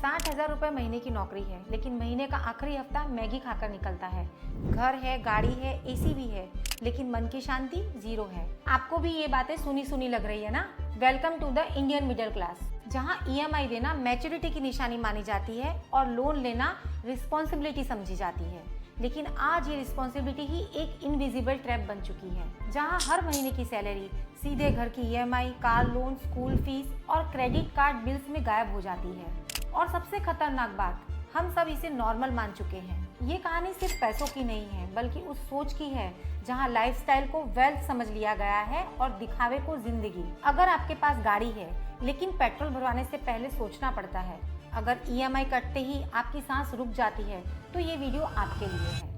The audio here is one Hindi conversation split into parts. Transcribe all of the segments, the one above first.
60,000 रुपये महीने की नौकरी है, लेकिन महीने का आखिरी हफ्ता मैगी खाकर निकलता है। घर है, गाड़ी है, एसी भी है, लेकिन मन की शांति जीरो है। आपको भी ये बातें सुनी सुनी लग रही है ना? Welcome to the Indian middle class, जहाँ ईएमआई देना मैच्योरिटी की निशानी मानी जाती है और लोन लेना रिस्पॉन्सिबिलिटी समझी जाती है। लेकिन आज ये रिस्पॉन्सिबिलिटी ही एक इनविजिबल ट्रैप बन चुकी है, जहां हर महीने की सैलरी सीधे घर की EMI, car loan, school fees और क्रेडिट कार्ड बिल्स में गायब हो जाती है। और सबसे खतरनाक बात, हम सब इसे नॉर्मल मान चुके हैं। ये कहानी सिर्फ पैसों की नहीं है, बल्कि उस सोच की है जहां लाइफस्टाइल को वेल्थ समझ लिया गया है और दिखावे को जिंदगी। अगर आपके पास गाड़ी है, लेकिन पेट्रोल भरवाने से पहले सोचना पड़ता है, अगर ईएमआई कटते ही आपकी सांस रुक जाती है, तो ये वीडियो आपके लिए है।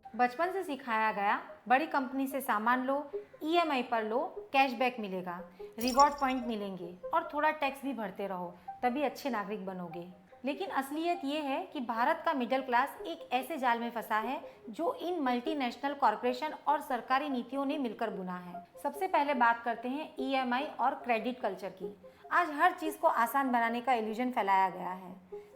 बचपन से सिखाया गया, बड़ी कंपनी से सामान लो, ईएमआई पर लो, कैशबैक मिलेगा, रिवॉर्ड पॉइंट मिलेंगे और थोड़ा टैक्स भी भरते रहो, तभी अच्छे नागरिक बनोगे। लेकिन असलियत ये है कि भारत का मिडिल क्लास एक ऐसे जाल में फंसा है जो इन मल्टीनेशनल कॉरपोरेशन और सरकारी नीतियों ने मिलकर बुना है। सबसे पहले बात करते हैं ईएमआई और क्रेडिट कल्चर की। आज हर चीज़ को आसान बनाने का इल्यूजन फैलाया गया है।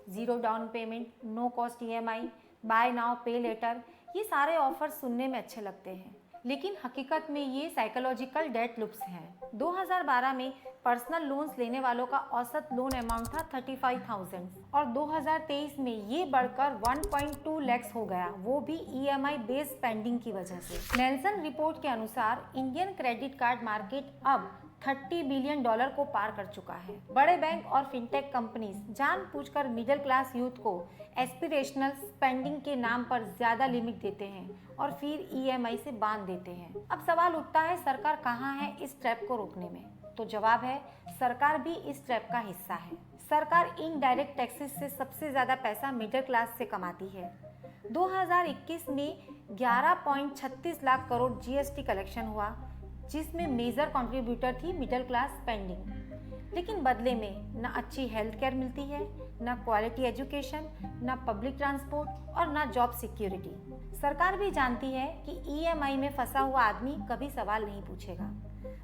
Zero down payment, no cost EMI, buy now pay later, ये सारे ऑफर्स सुनने में अच्छे लगते हैं, लेकिन हकीकत में ये साइकोलॉजिकल डेट लूप्स हैं। 2012 में पर्सनल लोन्स लेने वालों का औसत लोन अमाउंट था 35,000 और 2023 में ये बढ़कर 1.2 लाख हो गया, वो भी ईएमआई बेस्ड स्पेंडिंग की वजह से। नेल्सन रिपोर्ट के अनुसार इंडियन क्रेडिट कार्ड मार्केट अब $30 बिलियन को पार कर चुका है। बड़े बैंक और फिनटेक कंपनीज जानबूझकर मिडिल क्लास यूथ को एस्पिरेशनल स्पेंडिंग के नाम पर ज्यादा लिमिट देते हैं और फिर ईएमआई से बांध देते हैं। अब सवाल उठता है, सरकार कहाँ है इस ट्रैप को रोकने में? तो जवाब है, सरकार भी इस ट्रैप का हिस्सा है। सरकार इनडायरेक्ट टैक्सेस से सबसे ज्यादा पैसा मिडिल क्लास से कमाती है। 2021 में 11.36 लाख करोड़ जीएसटी कलेक्शन हुआ, जिसमें मेजर कंट्रीब्यूटर थी मिडिल क्लास स्पेंडिंग। लेकिन बदले में ना अच्छी हेल्थ केयर मिलती है, ना क्वालिटी एजुकेशन, ना पब्लिक ट्रांसपोर्ट और ना जॉब सिक्योरिटी। सरकार भी जानती है कि ईएमआई में फंसा हुआ आदमी कभी सवाल नहीं पूछेगा,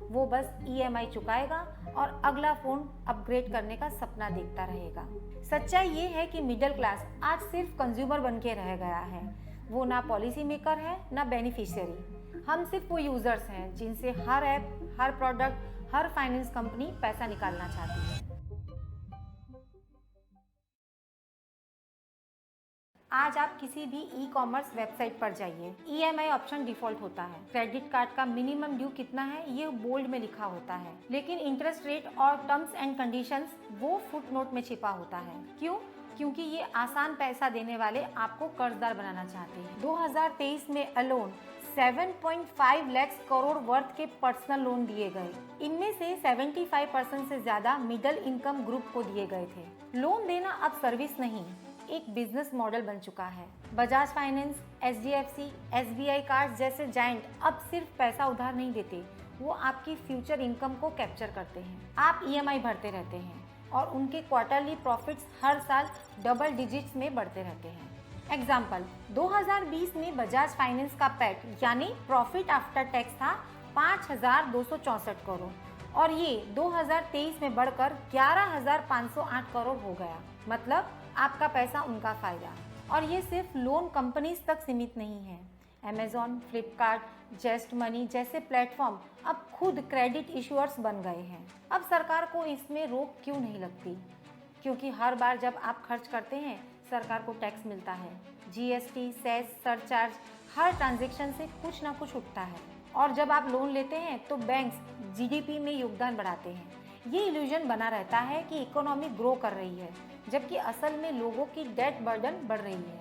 वो बस ईएमआई चुकाएगा और अगला फोन अपग्रेड करने का सपना देखता रहेगा। सच्चाई ये है कि मिडिल क्लास आज सिर्फ कंज्यूमर बन के रह गया है। वो ना पॉलिसी मेकर है, ना बेनिफिशियरी। हम सिर्फ वो यूजर्स हैं जिनसे हर ऐप, हर प्रोडक्ट, हर फाइनेंस कंपनी पैसा निकालना चाहती है। आज आप किसी भी ई कॉमर्स वेबसाइट पर जाइए, ईएमआई ऑप्शन डिफॉल्ट होता है। क्रेडिट कार्ड का मिनिमम ड्यू कितना है ये बोल्ड में लिखा होता है, लेकिन इंटरेस्ट रेट और टर्म्स एंड कंडीशंस वो फुट नोट में छिपा होता है। क्यों? क्योंकि ये आसान पैसा देने वाले आपको कर्जदार बनाना चाहते हैं। 2023 में अलोन 7.5 लाख करोड़ वर्थ के पर्सनल लोन दिए गए। इनमें से 75% से ज्यादा मिडिल इनकम ग्रुप को दिए गए थे। लोन देना अब सर्विस नहीं, एक बिजनेस मॉडल बन चुका है। Bajaj finance, HDFC, SBI card जैसे जायंट अब सिर्फ पैसा उधार नहीं देते, वो आपकी फ्यूचर इनकम को कैप्चर करते हैं। आप ईएमआई भरते रहते हैं और उनके क्वार्टरली प्रॉफिट्स हर साल डबल डिजिट्स में बढ़ते रहते हैं। एग्जाम्पल, 2020 में बजाज फाइनेंस का पैट यानी प्रॉफिट आफ्टर टैक्स था 5,264 करोड़ और ये 2023 में बढ़कर 11,508 करोड़ हो गया। मतलब आपका पैसा उनका फायदा। और ये सिर्फ लोन कंपनीज तक सीमित नहीं है। अमेजॉन, फ्लिपकार्ट, जेस्ट मनी जैसे प्लेटफॉर्म अब खुद क्रेडिट इशूअर्स बन गए हैं। अब सरकार को इसमें रोक क्यों नहीं लगती? क्योंकि हर बार जब आप खर्च करते हैं, सरकार को टैक्स मिलता है। जीएसटी, सेस, सरचार्ज, हर ट्रांजैक्शन से कुछ ना कुछ उठता है। और जब आप लोन लेते हैं तो बैंक्स जीडीपी में योगदान बढ़ाते हैं। ये इल्यूजन बना रहता है कि इकोनॉमी ग्रो कर रही है, जबकि असल में लोगों की डेट बर्डन बढ़ रही है।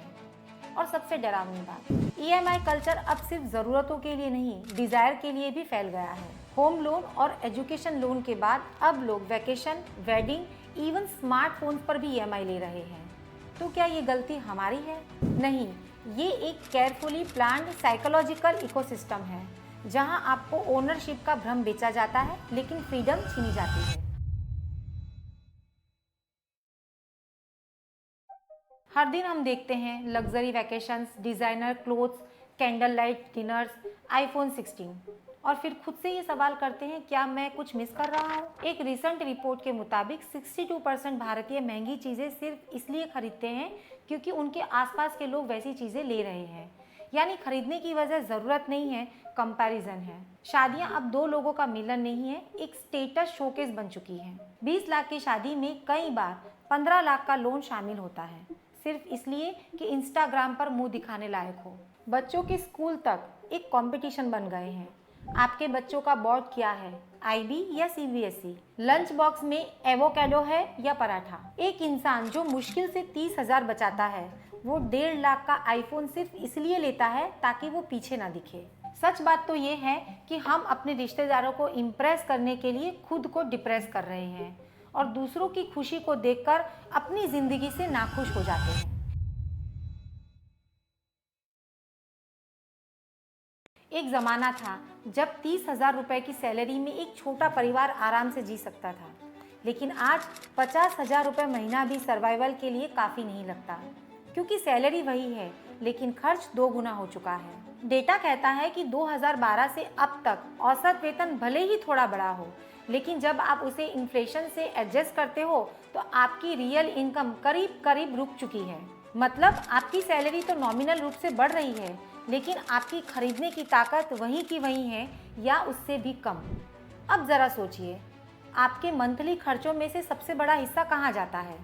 और सबसे डरावनी बात, ईएमआई कल्चर अब सिर्फ ज़रूरतों के लिए नहीं, डिज़ायर के लिए भी फैल गया है। होम लोन और एजुकेशन लोन के बाद अब लोग वैकेशन, वेडिंग, इवन स्मार्टफोन्स पर भी ईएमआई ले रहे हैं। तो क्या ये गलती हमारी है? नहीं, ये एक केयरफुली प्लान्ड साइकोलॉजिकल इकोसिस्टम है, जहां आपको ओनरशिप का भ्रम बेचा जाता है, लेकिन फ्रीडम छीनी जाती है। हर दिन हम देखते हैं luxury vacations, designer clothes, candle light dinners, iPhone 16। और फिर खुद से ये सवाल करते हैं, क्या मैं कुछ मिस कर रहा हूँ? एक रिसेंट रिपोर्ट के मुताबिक 62% भारतीय महंगी चीज़ें सिर्फ इसलिए खरीदते हैं क्योंकि उनके आसपास के लोग वैसी चीज़ें ले रहे हैं। यानी खरीदने की वजह ज़रूरत नहीं है, कंपैरिजन है। शादियां अब दो लोगों का मिलन नहीं है, एक स्टेटस शोकेस बन चुकी है। 20 लाख की शादी में कई बार 15 लाख का लोन शामिल होता है, सिर्फ इसलिए कि इंस्टाग्राम पर मुंह दिखाने लायक हो। बच्चों के स्कूल तक एक कंपटीशन बन गए हैं। आपके बच्चों का बोर्ड क्या है, IB या CBSE? लंच बॉक्स में एवोकेडो है या पराठा? एक इंसान जो मुश्किल से 30,000 बचाता है, वो 1.5 लाख का आईफोन सिर्फ इसलिए लेता है ताकि वो पीछे ना दिखे। सच बात तो ये है कि हम अपने रिश्तेदारों को इम्प्रेस करने के लिए खुद को डिप्रेस कर रहे हैं और दूसरों की खुशी को देखकर अपनी जिंदगी से नाखुश हो जाते हैं। एक ज़माना था जब 30,000 रुपए की सैलरी में एक छोटा परिवार आराम से जी सकता था, लेकिन आज 50,000 रुपये महीना भी सर्वाइवल के लिए काफ़ी नहीं लगता, क्योंकि सैलरी वही है लेकिन खर्च 2 गुना हो चुका है। डेटा कहता है कि 2012 से अब तक औसत वेतन भले ही थोड़ा बढ़ा हो, लेकिन जब आप उसे इन्फ्लेशन से एडजस्ट करते हो तो आपकी रियल इनकम करीब करीब रुक चुकी है। मतलब आपकी सैलरी तो नॉमिनल रूप से बढ़ रही है, लेकिन आपकी खरीदने की ताकत वहीं की वहीं है या उससे भी कम। अब ज़रा सोचिए, आपके मंथली खर्चों में से सबसे बड़ा हिस्सा कहाँ जाता है?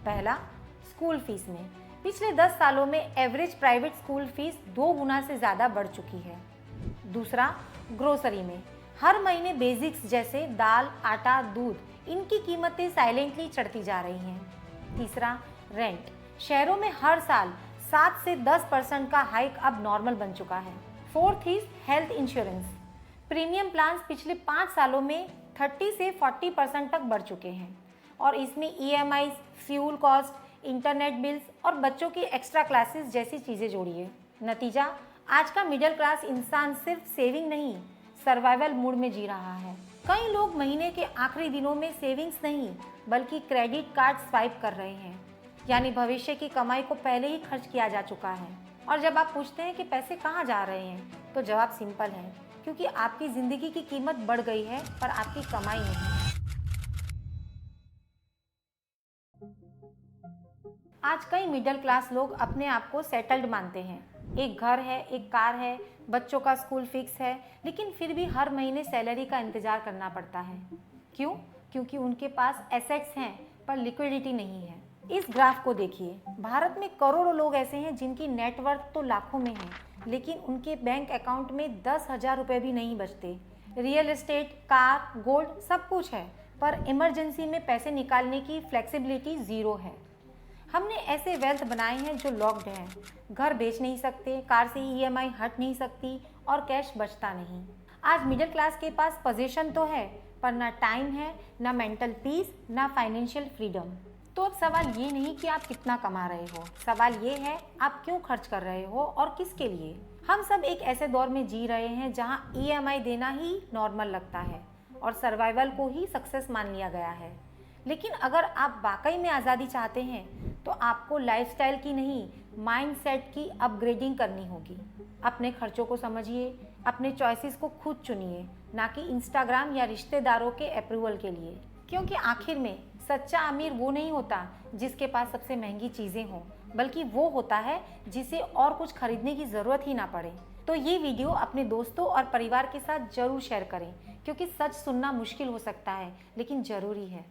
पहला, स्कूल फीस में। पिछले 10 सालों में एवरेज प्राइवेट स्कूल फीस 2 गुना से ज़्यादा बढ़ चुकी है। दूसरा, ग्रोसरी में। हर महीने बेसिक्स जैसे दाल, आटा, दूध, इनकी कीमतें साइलेंटली चढ़ती जा रही हैं। तीसरा, रेंट। शहरों में हर साल 7 से 10% का हाइक अब नॉर्मल बन चुका है। Fourth is health insurance. Premium plans पिछले 5 सालों में 30 से 40% तक बढ़ चुके हैं और इसमें EMI, fuel cost, internet bills और बच्चों की एक्स्ट्रा क्लासेस जैसी चीज़ें जोड़िए। नतीजा, आज का मिडिल क्लास इंसान सिर्फ सेविंग नहीं, सर्वाइवल मूड में जी रहा है। कई लोग महीने के आखिरी दिनों में सेविंग्स नहीं बल्कि क्रेडिट कार्ड स्वाइप कर रहे हैं, यानी भविष्य की कमाई को पहले ही खर्च किया जा चुका है। और जब आप पूछते हैं कि पैसे कहाँ जा रहे हैं, तो जवाब सिंपल है, क्योंकि आपकी ज़िंदगी की कीमत बढ़ गई है पर आपकी कमाई नहीं। आज कई मिडिल क्लास लोग अपने आप को सेटल्ड मानते हैं। एक घर है, एक कार है, बच्चों का स्कूल फिक्स है, लेकिन फिर भी हर महीने सैलरी का इंतजार करना पड़ता है। क्यों? क्योंकि उनके पास एसेट्स हैं पर लिक्विडिटी नहीं है। इस ग्राफ को देखिए, भारत में करोड़ों लोग ऐसे हैं जिनकी नेटवर्थ तो लाखों में है, लेकिन उनके बैंक अकाउंट में 10,000 रुपये भी नहीं बचते। रियल एस्टेट, कार, गोल्ड सब कुछ है, पर इमरजेंसी में पैसे निकालने की फ्लेक्सिबिलिटी ज़ीरो है। हमने ऐसे वेल्थ बनाए हैं जो लॉक्ड हैं, घर बेच नहीं सकते, कार से EMI हट नहीं सकती और कैश बचता नहीं। आज मिडिल क्लास के पास पोजीशन तो है, पर ना टाइम है, ना मेंटल पीस, ना फाइनेंशियल फ्रीडम। तो अब सवाल ये नहीं कि आप कितना कमा रहे हो, सवाल ये है आप क्यों खर्च कर रहे हो और किसके लिए। हम सब एक ऐसे दौर में जी रहे हैं जहां EMI देना ही नॉर्मल लगता है और सर्वाइवल को ही सक्सेस मान लिया गया है। लेकिन अगर आप वाकई में आज़ादी चाहते हैं तो आपको लाइफस्टाइल की नहीं, माइंडसेट की अपग्रेडिंग करनी होगी। अपने खर्चों को समझिए, अपने चॉइसेस को खुद चुनिए, ना कि इंस्टाग्राम या रिश्तेदारों के अप्रूवल के लिए। क्योंकि आखिर में सच्चा अमीर वो नहीं होता जिसके पास सबसे महंगी चीज़ें हों, बल्कि वो होता है जिसे और कुछ खरीदने की ज़रूरत ही ना पड़े। तो ये वीडियो अपने दोस्तों और परिवार के साथ ज़रूर शेयर करें, क्योंकि सच सुनना मुश्किल हो सकता है लेकिन ज़रूरी है।